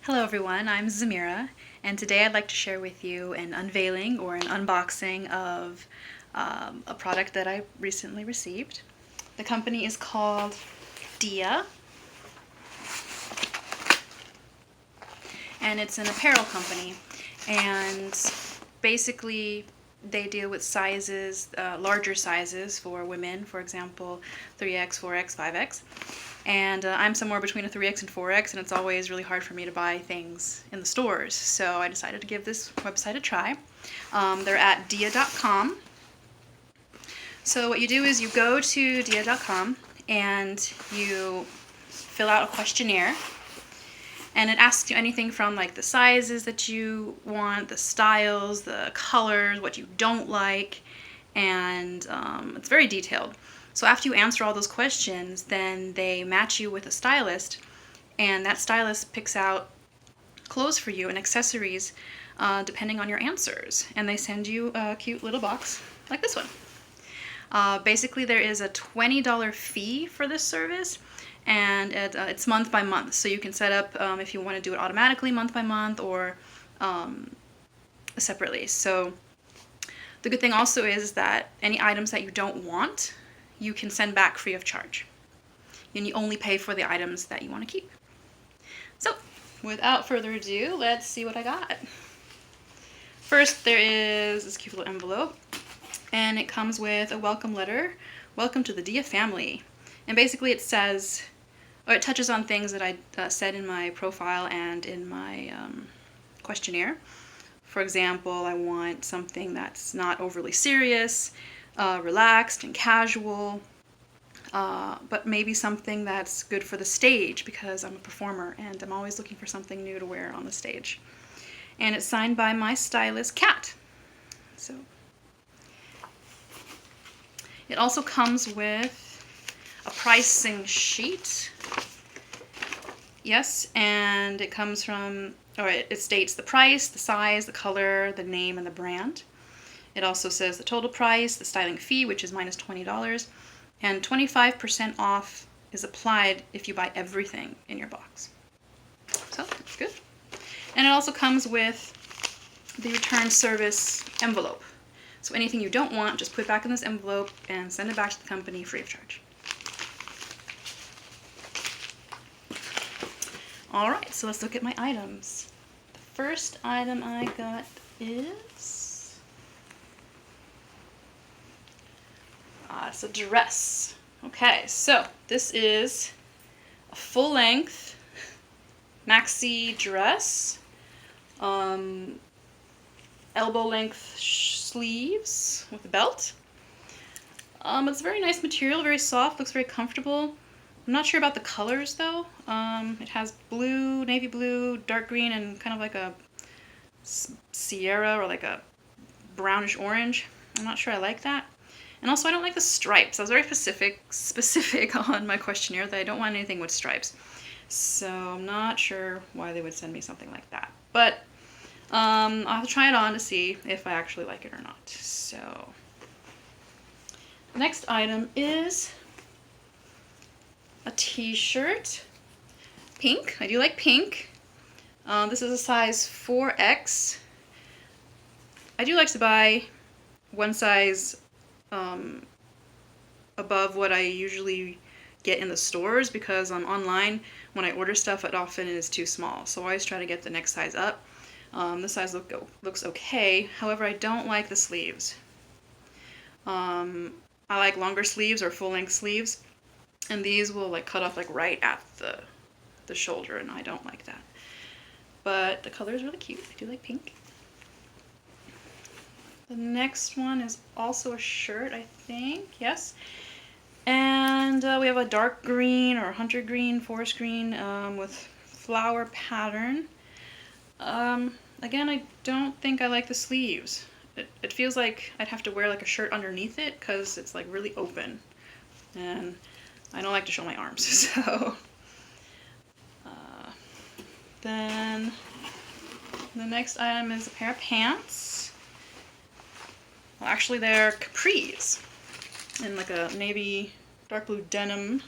Hello everyone, I'm Zamira, and today I'd like to share with you an unveiling or an unboxing of a product that I recently received. The company is called Dia, and it's an apparel company, and basically they deal with sizes, larger sizes for women, for example 3X, 4X, 5X. And I'm somewhere between a 3X and 4X, and it's always really hard for me to buy things in the stores. So I decided to give this website a try. They're at Dia.com. So what you do is you go to Dia.com and you fill out a questionnaire. And it asks you anything from like the sizes that you want, the styles, the colors, what you don't like, and it's very detailed. So after you answer all those questions, then they match you with a stylist, and that stylist picks out clothes for you and accessories depending on your answers. And they send you a cute little box like this one. Basically, there is a $20 fee for this service, and it's month by month. So you can set up if you want to do it automatically month by month or separately. So the good thing also is that any items that you don't want, you can send back free of charge. And you only pay for the items that you want to keep. So, without further ado, let's see what I got. First, there is this cute little envelope, and it comes with a welcome letter. Welcome to the Dia family. And basically it says, or it touches on things that I said in my profile and in my questionnaire. For example, I want something that's not overly serious, relaxed and casual, but maybe something that's good for the stage because I'm a performer and I'm always looking for something new to wear on the stage. And it's signed by my stylist, Kat. So it also comes with a pricing sheet. Yes, and it comes from, or it states the price, the size, the color, the name, and the brand. It also says the total price, the styling fee, which is minus $20, and 25% off is applied if you buy everything in your box. So, that's good. And it also comes with the return service envelope. So anything you don't want, just put it back in this envelope and send it back to the company free of charge. Alright, so let's look at my items. The first item I got is it's a dress. Okay, so this is a full-length maxi dress, elbow-length sleeves with a belt. It's a very nice material, very soft, looks very comfortable. I'm not sure about the colors though. It has blue, navy blue, dark green, and kind of like a Sierra or like a brownish orange. I'm not sure I like that. And also I don't like the stripes. I was very specific on my questionnaire that I don't want anything with stripes. So I'm not sure why they would send me something like that. But I'll have to try it on to see if I actually like it or not. So the next item is a t-shirt. Pink. I do like pink. This is a size 4X. I do like to buy one size above what I usually get in the stores because online when I order stuff it often is too small, so I always try to get the next size up. This size looks okay, however I don't like the sleeves. I like longer sleeves or full-length sleeves, and these will like cut off like right at the shoulder, and I don't like that. But the color is really cute. I do like pink. The next one is also a shirt, I think. Yes. And we have a dark green or hunter green, forest green with flower pattern. Again, I don't think I like the sleeves. It feels like I'd have to wear like a shirt underneath it because it's like really open. And I don't like to show my arms, so. Then the next item is a pair of pants. Well, actually, they're capris in like a navy, dark blue denim.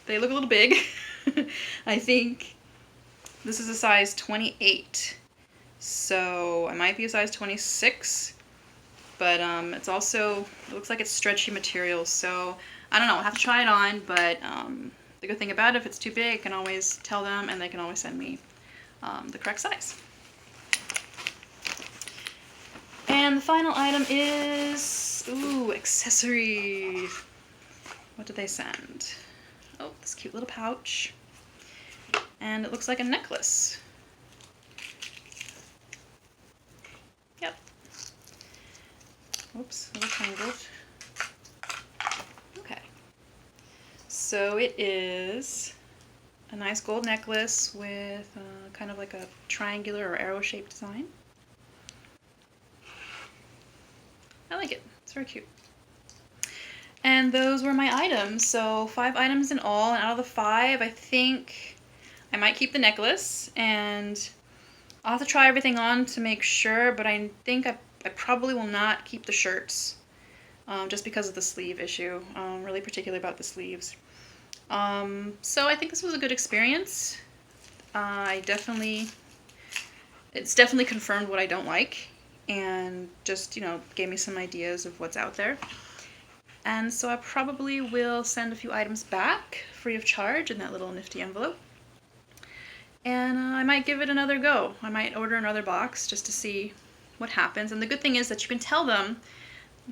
They look a little big. I think this is a size 28. So I might be a size 26. But it's also, it looks like it's stretchy material. So I don't know, I'll have to try it on. But the good thing about it, if it's too big, I can always tell them and they can always send me the correct size. And the final item is, ooh, accessories. What did they send? Oh, this cute little pouch. And it looks like a necklace. Yep. Oops, a little tangled. Okay. So it is a nice gold necklace with kind of like a triangular or arrow-shaped design. I like it. It's very cute. And those were my items. So 5 items in all, and out of the 5, I think I might keep the necklace, and I'll have to try everything on to make sure, but I think I probably will not keep the shirts, just because of the sleeve issue. I'm really particular about the sleeves. So I think this was a good experience. It's definitely confirmed what I don't like, and just, gave me some ideas of what's out there. And so I probably will send a few items back free of charge in that little nifty envelope. And I might give it another go. I might order another box just to see what happens. And the good thing is that you can tell them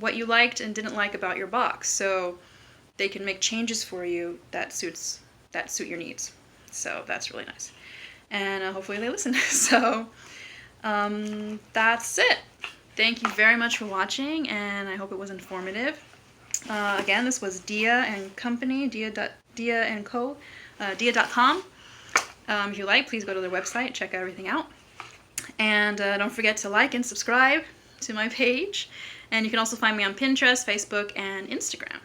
what you liked and didn't like about your box, so they can make changes for you that suit your needs. So that's really nice. And hopefully they listen. So that's it. Thank you very much for watching, and I hope it was informative. Again, this was Dia and Company, Dia&Co, Dia.com. If you like, please go to their website, check everything out. And don't forget to like and subscribe to my page. And you can also find me on Pinterest, Facebook, and Instagram.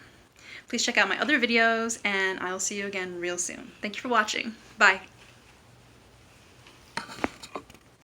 Please check out my other videos, and I'll see you again real soon. Thank you for watching. Bye.